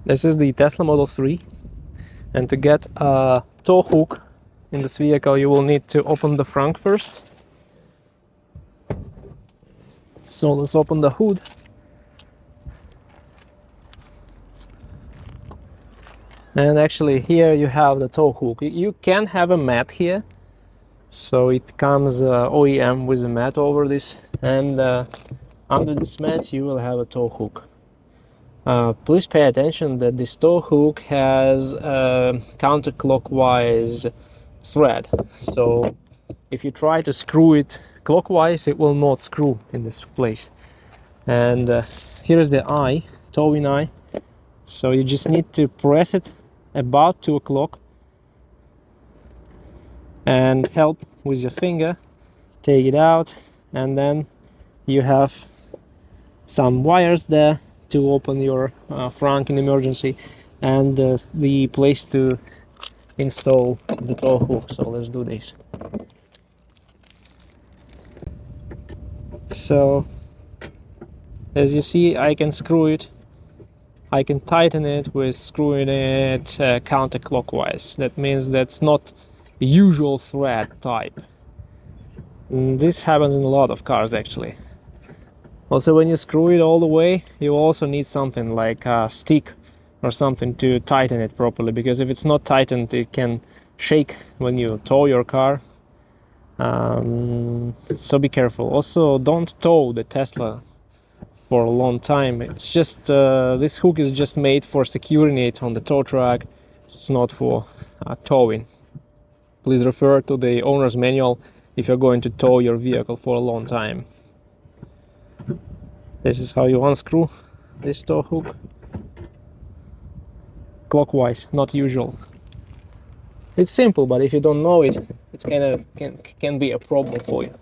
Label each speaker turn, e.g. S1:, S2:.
S1: This is the Tesla Model 3, and to get a tow hook in this vehicle you will need to open the trunk first. So let's open the hood. And actually here you have the tow hook. You can have a mat here, so it comes OEM with a mat over this, and under this mat you will have a tow hook. Please pay attention that this tow hook has a counterclockwise thread, so if you try to screw it clockwise it will not screw in this place. And here is the eye, towing eye, so you just need to press it about 2 o'clock and help with your finger, take it out, and then you have some wires there to open your trunk in emergency, and the place to install the tow hook. So let's do this. So as you see, I can screw it, I can tighten it with screwing it counterclockwise. That means that's not usual thread type. This happens in a lot of cars actually. Also, when you screw it all the way, you also need something like a stick or something to tighten it properly, because if it's not tightened it can shake when you tow your car. So be careful. Also, don't tow the Tesla for a long time. It's just this hook is just made for securing it on the tow truck. It's not for towing. Please refer to the owner's manual if you're going to tow your vehicle for a long time. This is how you unscrew this tow hook. Clockwise, not usual. It's simple, but if you don't know it, it's kind of can be a problem for you.